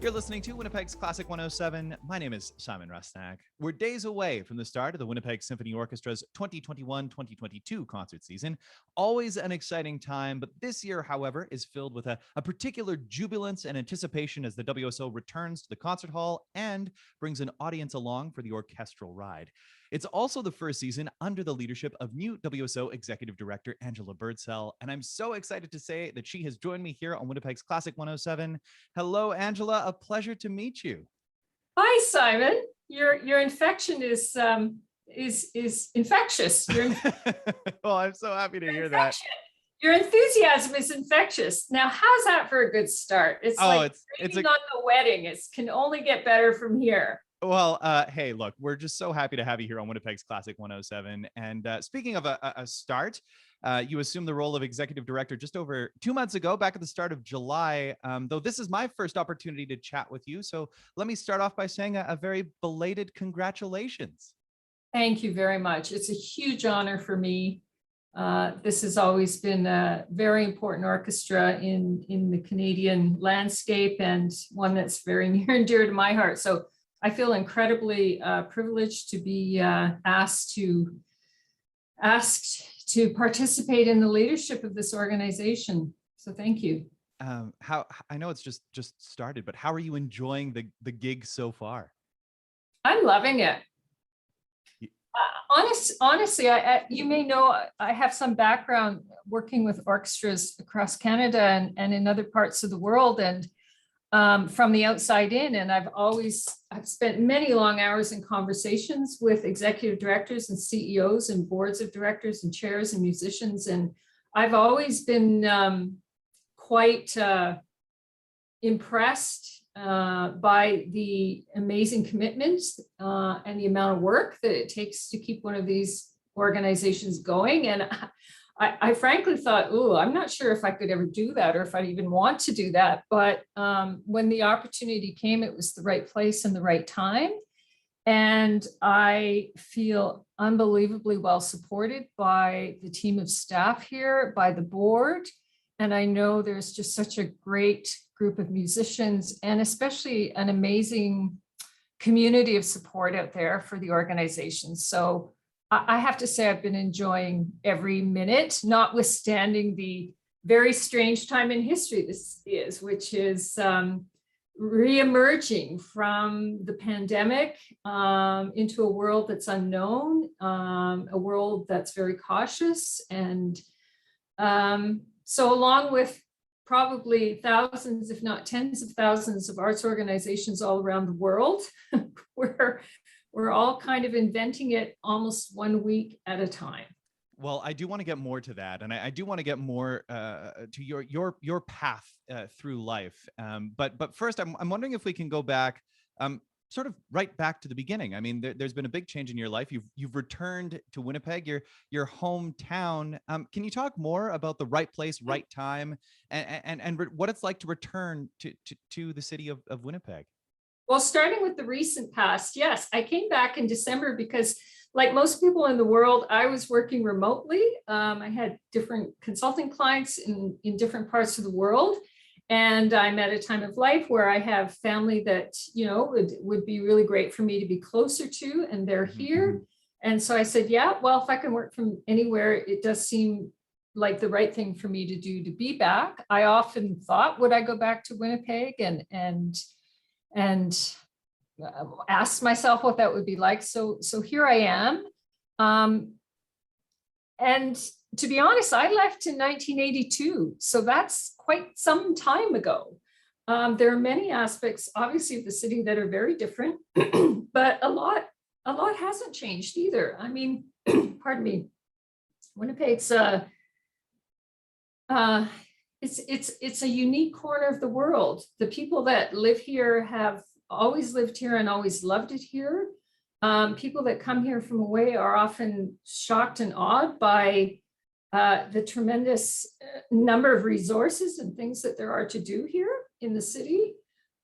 You're listening to Winnipeg's Classic 107. My name is Simon Rusnak. We're days away from the start of the Winnipeg Symphony Orchestra's 2021-2022 concert season. Always an exciting time, but this year, however, is filled with a particular jubilance and anticipation as the WSO returns to the concert hall and brings an audience along for the orchestral ride. It's also the first season under the leadership of new WSO Executive Director Angela Birdsell, and I'm so excited to say that she has joined me here on Winnipeg's Classic 107. Hello, Angela. A pleasure to meet you. Hi, Simon. Your infection is infectious. Well, I'm so happy to hear that. Your enthusiasm is infectious. Now, how's that for a good start? It's on the wedding. It can only get better from here. Well, hey, look, we're just so happy to have you here on Winnipeg's Classic 107. And speaking of a start, you assumed the role of executive director just over 2 months ago, back at the start of July, though this is my first opportunity to chat with you. So let me start off by saying a very belated congratulations. Thank you very much. It's a huge honor for me. This has always been a very important orchestra in the Canadian landscape and one that's very near and dear to my heart. So I feel incredibly privileged to be asked to participate in the leadership of this organization. So thank you. How I know it's just started, but how are you enjoying the gig so far? I'm loving it. Honestly, you may know I have some background working with orchestras across Canada and in other parts of the world, and from the outside in, and I've spent many long hours in conversations with executive directors and CEOs and boards of directors and chairs and musicians, and I've always been quite impressed by the amazing commitment and the amount of work that it takes to keep one of these organizations going. And I frankly thought, oh, I'm not sure if I could ever do that or if I even want to do that. But when the opportunity came, it was the right place and the right time. And I feel unbelievably well supported by the team of staff here, by the board. And I know there's just such a great group of musicians and especially an amazing community of support out there for the organization. So I have to say I've been enjoying every minute, notwithstanding the very strange time in history this is, which is re-emerging from the pandemic into a world that's unknown, a world that's very cautious. And so along with probably thousands, if not tens of thousands of arts organizations all around the world, we're all kind of inventing it almost 1 week at a time. Well, I do want to get more to that, and I do want to get more to your path through life. But first, I'm wondering if we can go back, sort of right back to the beginning. I mean, there's been a big change in your life. You've returned to Winnipeg, your hometown. Can you talk more about the right place, right time, and what it's like to return to the city of Winnipeg? Well, starting with the recent past, yes, I came back in December because, like most people in the world, I was working remotely. I had different consulting clients in different parts of the world. And I'm at a time of life where I have family that, would be really great for me to be closer to, and they're here. And so I said, yeah, well, if I can work from anywhere, it does seem like the right thing for me to do to be back. I often thought, would I go back to Winnipeg and asked myself what that would be like. So here I am. And to be honest, I left in 1982. So that's quite some time ago. There are many aspects, obviously, of the city that are very different, but a lot hasn't changed either. I mean, pardon me, Winnipeg's it's a unique corner of the world. The people that live here have always lived here and always loved it here. People that come here from away are often shocked and awed by the tremendous number of resources and things that there are to do here in the city.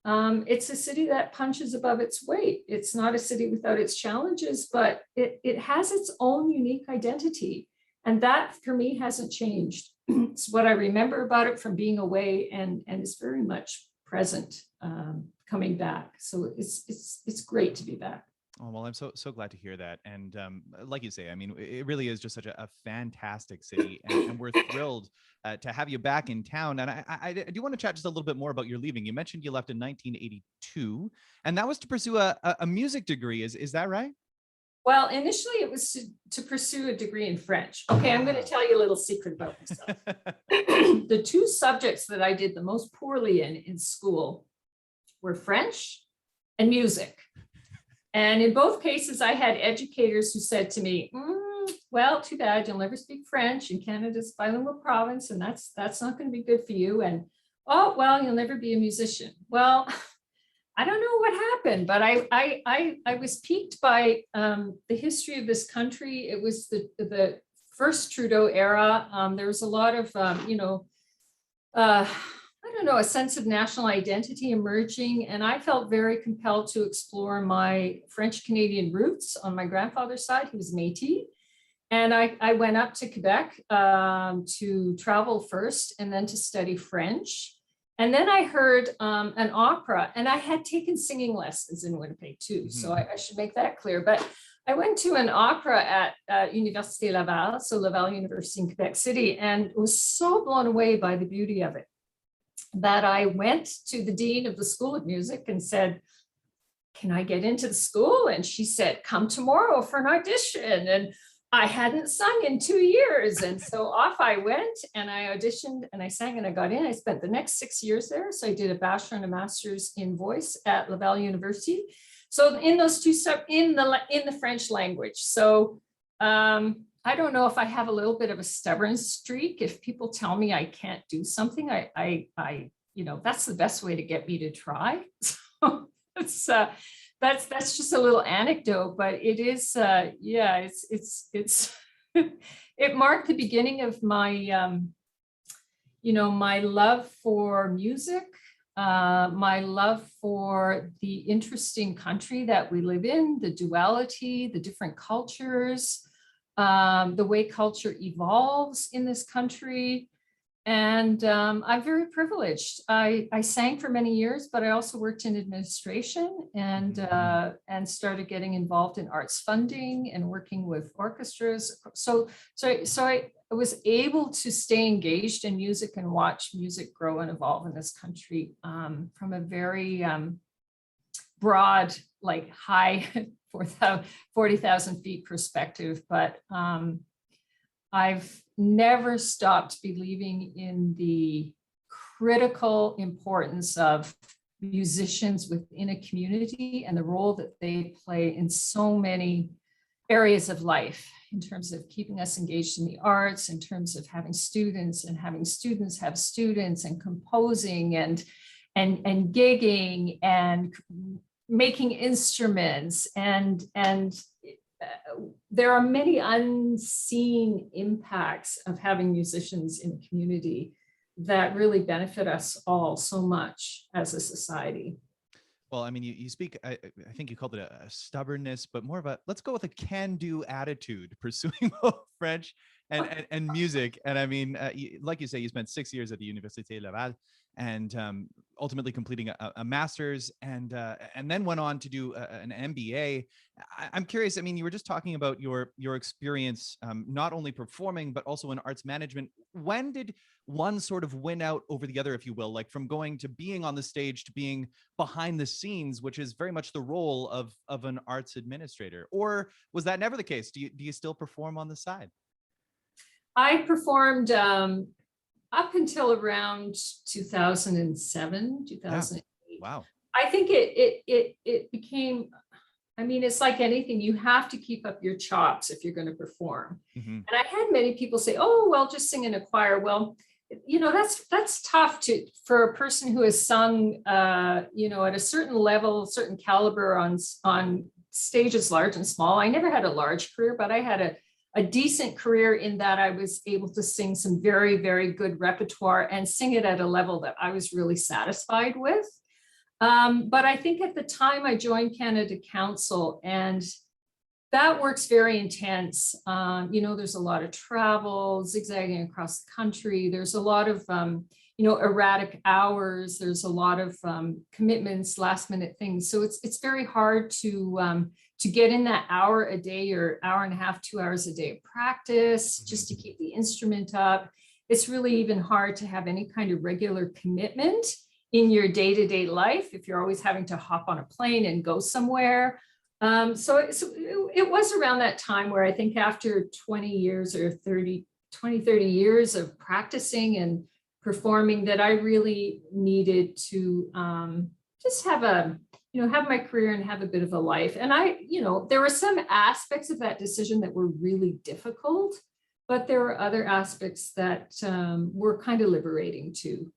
It's a city that punches above its weight. It's not a city without its challenges, but it has its own unique identity. And that for me hasn't changed. It's what I remember about it from being away and is very much present coming back. So it's great to be back. Oh, well, I'm so glad to hear that. And like you say, I mean, it really is just such a fantastic city, and we're thrilled to have you back in town. And I do want to chat just a little bit more about your leaving. You mentioned you left in 1982, and that was to pursue a music degree. Is that right? Well, initially it was to pursue a degree in French. Okay, I'm going to tell you a little secret about myself. The two subjects that I did the most poorly in school were French and music. And in both cases, I had educators who said to me, well, too bad, you'll never speak French, and Canada's a bilingual province, and that's not going to be good for you. And, oh, well, you'll never be a musician. Well, I don't know what happened, but I was piqued by the history of this country. It was the first Trudeau era. There was a lot of, I don't know, a sense of national identity emerging. And I felt very compelled to explore my French-Canadian roots on my grandfather's side. He was Métis. And I went up to Quebec to travel first and then to study French. And then I heard an opera, and I had taken singing lessons in Winnipeg too. So I should make that clear. But I went to an opera at Université Laval, so Laval University in Quebec City, and was so blown away by the beauty of it that I went to the dean of the School of Music and said, can I get into the school? And she said, come tomorrow for an audition. And I hadn't sung in 2 years. And so off I went and I auditioned and I sang and I got in. I spent the next 6 years there. So I did a bachelor and a master's in voice at Laval University. So in those two in the French language. So I don't know if I have a little bit of a stubborn streak. If people tell me I can't do something, I that's the best way to get me to try. So that's just a little anecdote, but it is, it's it marked the beginning of my, my love for music, my love for the interesting country that we live in, the duality, the different cultures, the way culture evolves in this country. And I'm very privileged. I sang for many years, but I also worked in administration and started getting involved in arts funding and working with orchestras. So I was able to stay engaged in music and watch music grow and evolve in this country from a very broad, like high 40,000 feet perspective. But I've never stopped believing in the critical importance of musicians within a community and the role that they play in so many areas of life in terms of keeping us engaged in the arts, in terms of having students and having students have students, and composing and gigging and making instruments and there are many unseen impacts of having musicians in a community that really benefit us all so much as a society. Well, I mean, you speak, I think you called it a stubbornness, but more of a, let's go with a can-do attitude, pursuing both French and music. And I mean, like you say, you spent 6 years at the Université Laval and ultimately completing a master's and then went on to do an MBA. I'm curious, I mean, you were just talking about your experience, not only performing, but also in arts management. When did one sort of win out over the other, if you will, like from going to being on the stage to being behind the scenes, which is very much the role of an arts administrator? Or was that never the case? Do you still perform on the side? I performed up until around 2007, 2008. Yeah. Wow. I think it became, I mean, it's like anything, you have to keep up your chops if you're going to perform. And I had many people say, oh, well, just sing in a choir. Well, that's tough for a person who has sung, at a certain level, certain caliber on stages large and small. I never had a large career, but I had a decent career in that I was able to sing some very, very good repertoire and sing it at a level that I was really satisfied with. But I think at the time I joined Canada Council, and that work's very intense. There's a lot of travel, zigzagging across the country. There's a lot of erratic hours. There's a lot of commitments, last minute things. So it's very hard to get in that hour a day or hour and a half, 2 hours a day of practice just to keep the instrument up. It's really even hard to have any kind of regular commitment in your day-to-day life if you're always having to hop on a plane and go somewhere. So it was around that time where I think after 20 years or 30 years of practicing and performing that I really needed to just have have my career and have a bit of a life. And there were some aspects of that decision that were really difficult, but there were other aspects that were kind of liberating too.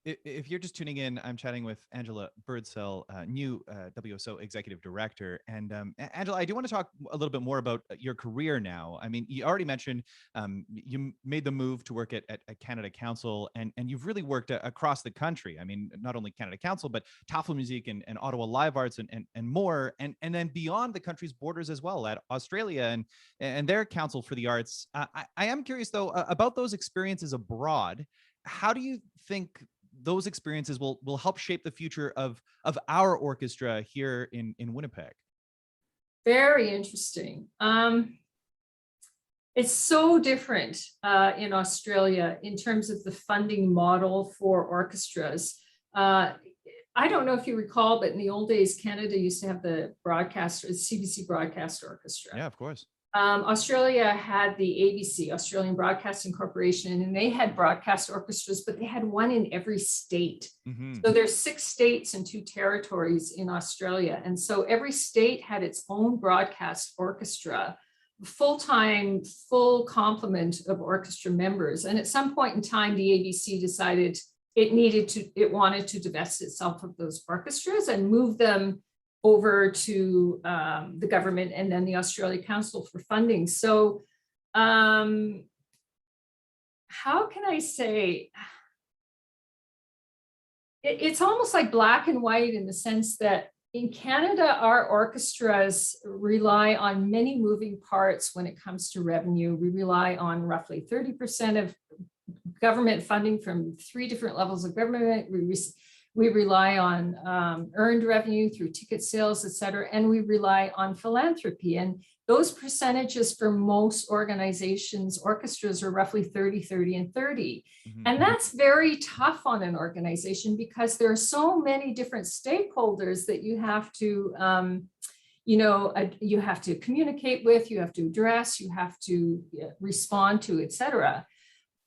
If you're just tuning in, I'm chatting with Angela Birdsell, new WSO Executive Director. And Angela, I do want to talk a little bit more about your career now. I mean, you already mentioned you made the move to work at Canada Council, and you've really worked across the country. I mean, not only Canada Council, but Tafel Music and Ottawa Live Arts and more, and then beyond the country's borders as well, at Australia and their Council for the Arts. I am curious, though, about those experiences abroad. How do you think those experiences will help shape the future of our orchestra here in Winnipeg? Very interesting. It's so different in Australia in terms of the funding model for orchestras. I don't know if you recall, but in the old days, Canada used to have the CBC Broadcast Orchestra. Yeah, of course. Australia had the ABC, Australian Broadcasting Corporation, and they had broadcast orchestras, but they had one in every state. So there's 6 states and 2 territories in Australia. And so every state had its own broadcast orchestra, full-time, full complement of orchestra members. And at some point in time, the ABC decided it wanted to divest itself of those orchestras and move them over to the government and then the Australia Council for funding. So how can I say, it's almost like black and white in the sense that in Canada, our orchestras rely on many moving parts when it comes to revenue. We rely on roughly 30% of government funding from 3 different levels of government. We rely on earned revenue through ticket sales, et cetera, and we rely on philanthropy. And those percentages for most organizations, orchestras, are roughly 30, 30, and 30. And that's very tough on an organization because there are so many different stakeholders that you have to, you have to communicate with, you have to address, you have to respond to, et cetera.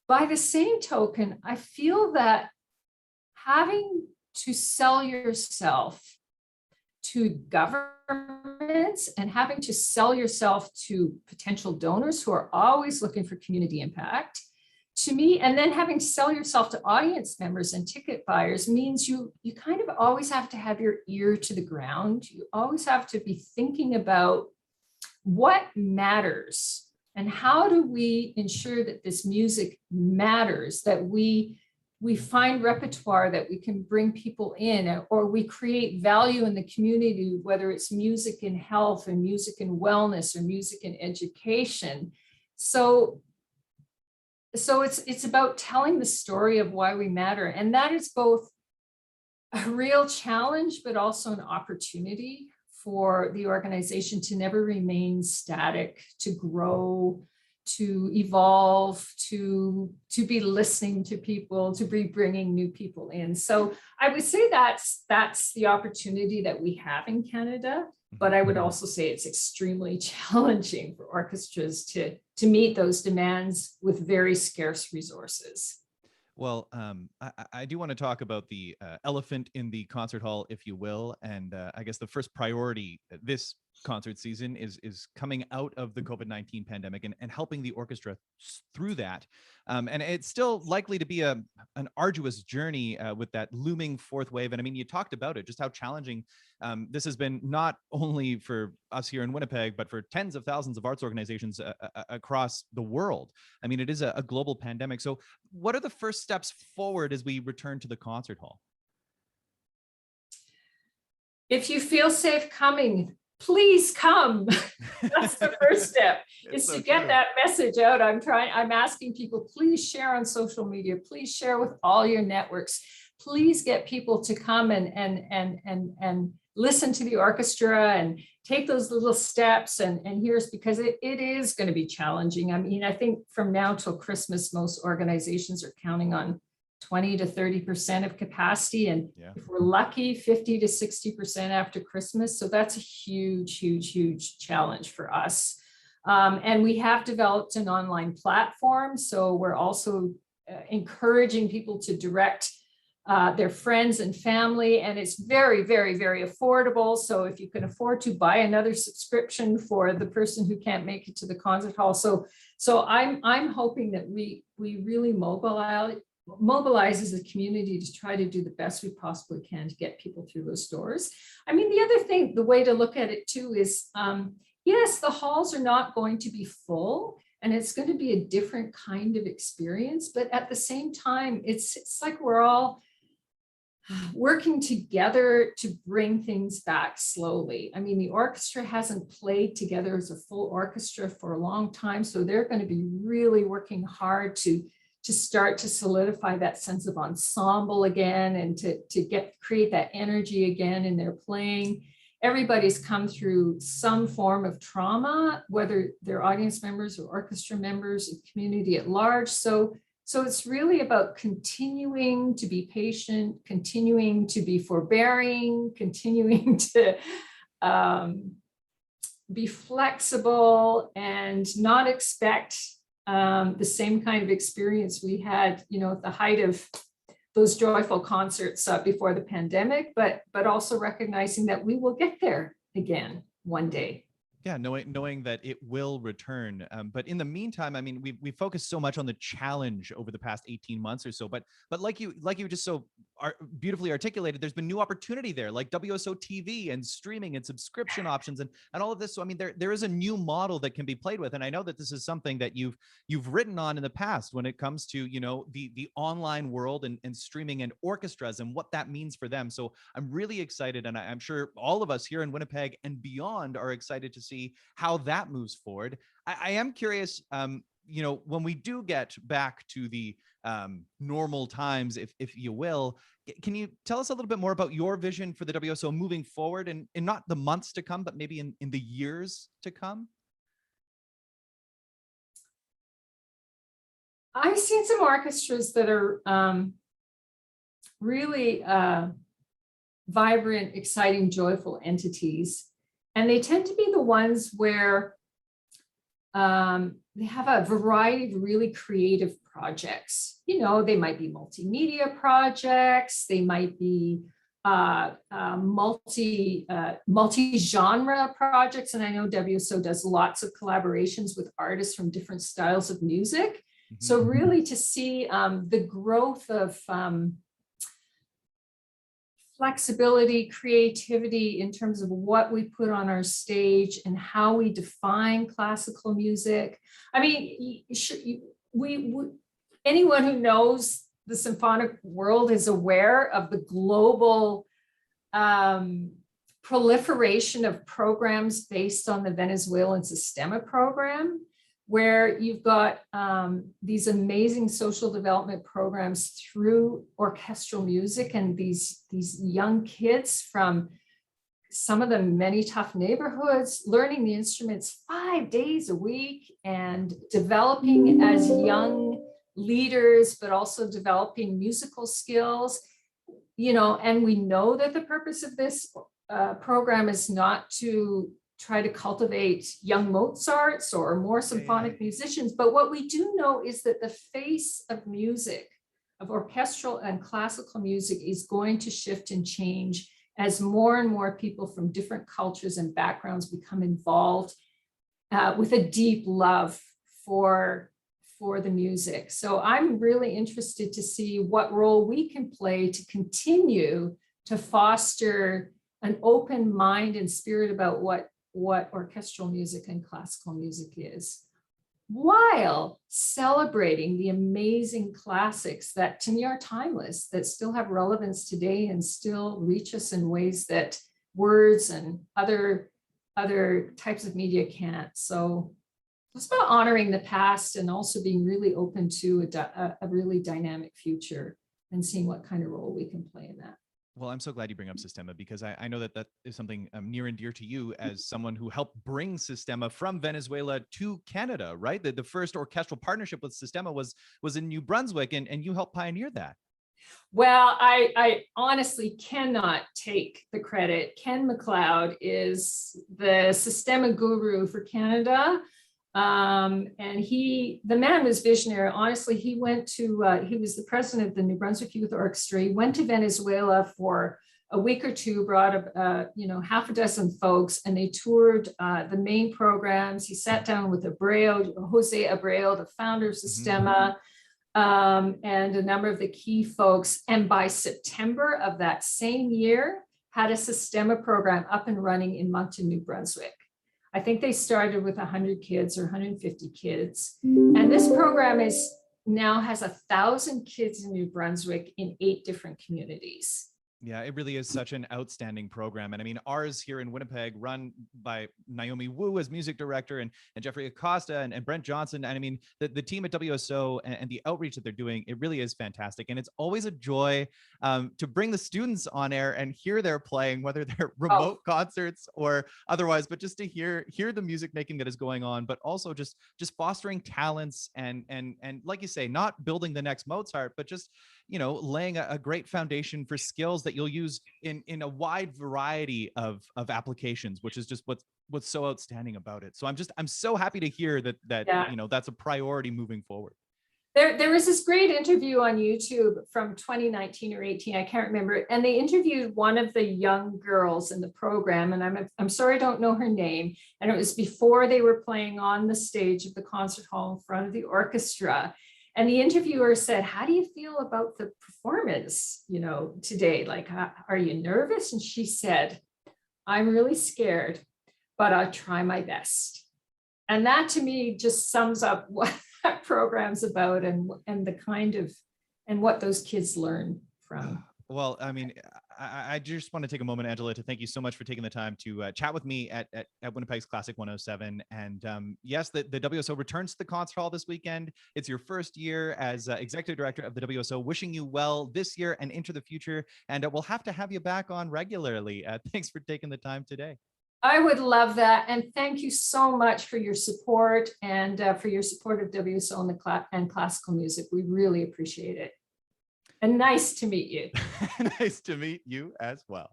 By the same token, I feel that having to sell yourself to governments and having to sell yourself to potential donors who are always looking for community impact, to me, and then having to sell yourself to audience members and ticket buyers means you kind of always have to have your ear to the ground. You always have to be thinking about what matters and how do we ensure that this music matters, that we find repertoire that we can bring people in, or we create value in the community, whether it's music in health or music in wellness or music in education. So it's about telling the story of why we matter. And that is both a real challenge, but also an opportunity for the organization to never remain static, to grow, to evolve, to be listening to people, to be bringing new people in. So I would say that's the opportunity that we have in Canada, but I would also say it's extremely challenging for orchestras to meet those demands with very scarce resources. Well, I do want to talk about the elephant in the concert hall, if you will. And I guess the first priority this concert season is coming out of the COVID-19 pandemic and helping the orchestra through that. And it's still likely to be an arduous journey with that looming 4th wave. And I mean, you talked about it, just how challenging this has been, not only for us here in Winnipeg, but for tens of thousands of arts organizations across the world. I mean, it is a global pandemic. So what are the first steps forward as we return to the concert hall? If you feel safe coming, please come. That's the first step, is so to get true. that message out. I'm asking people, please share on social media, please share with all your networks, please get people to come and listen to the orchestra and take those little steps. And here's, because it is going to be challenging. I mean, I think from now till Christmas, most organizations are counting on 20 to 30% of capacity. And if we're lucky, 50 to 60% after Christmas. So that's a huge, huge, huge challenge for us. And we have developed an online platform. So we're also encouraging people to direct their friends and family. And it's very, very, very affordable. So if you can afford to buy another subscription for the person who can't make it to the concert hall. So I'm hoping that we really mobilize as a community to try to do the best we possibly can to get people through those doors. I mean, the other thing, the way to look at it too is, yes, the halls are not going to be full and it's going to be a different kind of experience, but at the same time, it's like we're all working together to bring things back slowly. I mean, the orchestra hasn't played together as a full orchestra for a long time, so they're going to be really working hard to start to solidify that sense of ensemble again and to create that energy again in their playing. Everybody's come through some form of trauma, whether they're audience members or orchestra members, the community at large. So it's really about continuing to be patient, continuing to be forbearing, continuing to be flexible and not expect the same kind of experience we had, at the height of those joyful concerts before the pandemic, but also recognizing that we will get there again one day. Yeah, knowing that it will return. But in the meantime, I mean, we focused so much on the challenge over the past 18 months or so, but like you just so beautifully articulated, there's been new opportunity there, like WSO TV and streaming and subscription options and all of this. So I mean, there is a new model that can be played with, and I know that this is something that you've written on in the past when it comes to the online world and streaming and orchestras and what that means for them. So I'm really excited, and I'm sure all of us here in Winnipeg and beyond are excited to see how that moves forward. I am curious, when we do get back to the normal times, if you will, can you tell us a little bit more about your vision for the WSO moving forward and not the months to come, but maybe in the years to come? I've seen some orchestras that are really vibrant, exciting, joyful entities. And they tend to be the ones where they have a variety of really creative projects. They might be multimedia projects, they might be multi-genre projects. And I know WSO does lots of collaborations with artists from different styles of music. Mm-hmm. So really to see the growth of flexibility, creativity in terms of what we put on our stage and how we define classical music. I mean, anyone who knows the symphonic world is aware of the global proliferation of programs based on the Venezuelan Sistema program, where you've got these amazing social development programs through orchestral music, and these young kids from some of the many tough neighborhoods learning the instruments 5 days a week and developing as young leaders, but also developing musical skills, and we know that the purpose of this program is not to try to cultivate young Mozarts or more symphonic musicians. But what we do know is that the face of music, of orchestral and classical music, is going to shift and change as more and more people from different cultures and backgrounds become involved with a deep love for the music. So I'm really interested to see what role we can play to continue to foster an open mind and spirit about what orchestral music and classical music is, while celebrating the amazing classics that to me are timeless, that still have relevance today and still reach us in ways that words and other other types of media can't. So it's about honoring the past and also being really open to a really dynamic future and seeing what kind of role we can play in that. Well, I'm so glad you bring up Sistema, because I know that that is something near and dear to you as someone who helped bring Sistema from Venezuela to Canada, right? The first orchestral partnership with Sistema was in New Brunswick, and you helped pioneer that. Well, I honestly cannot take the credit. Ken McLeod is the Sistema guru for Canada. And the man was visionary. Honestly, he was the president of the New Brunswick Youth Orchestra. He went to Venezuela for a week or two, brought half a dozen folks, and they toured the main programs. He sat down with Jose Abreu, the founder of Sistema, and a number of the key folks. And by September of that same year, had a Sistema program up and running in Moncton, New Brunswick. I think they started with 100 kids or 150 kids. And this program now has 1,000 kids in New Brunswick in 8 different communities. Yeah, it really is such an outstanding program. And I mean, ours here in Winnipeg, run by Naomi Wu as music director, and Jeffrey Acosta and Brent Johnson. And I mean, the team at WSO and the outreach that they're doing, it really is fantastic. And it's always a joy to bring the students on air and hear their playing, whether they're remote concerts or otherwise, but just to hear the music making that is going on, but also just fostering talents and like you say, not building the next Mozart, but just, laying a great foundation for skills that you'll use in a wide variety of applications, which is just what's so outstanding about it. So I'm so happy to hear that that's a priority moving forward. There was this great interview on YouTube from 2019 or 18, I can't remember, and they interviewed one of the young girls in the program, and I'm sorry I don't know her name, and it was before they were playing on the stage of the concert hall in front of the orchestra. And the interviewer said, "How do you feel about the performance, today? Like, are you nervous?" And she said, "I'm really scared, but I'll try my best." And that to me just sums up what that program's about and the kind of, and what those kids learn from. Well, I mean, I just want to take a moment, Angela, to thank you so much for taking the time to chat with me at Winnipeg's Classic 107. And yes, the WSO returns to the concert hall this weekend. It's your first year as executive director of the WSO. Wishing you well this year and into the future. And we'll have to have you back on regularly. Thanks for taking the time today. I would love that. And thank you so much for your support and for your support of WSO and classical music. We really appreciate it. And nice to meet you. Nice to meet you as well.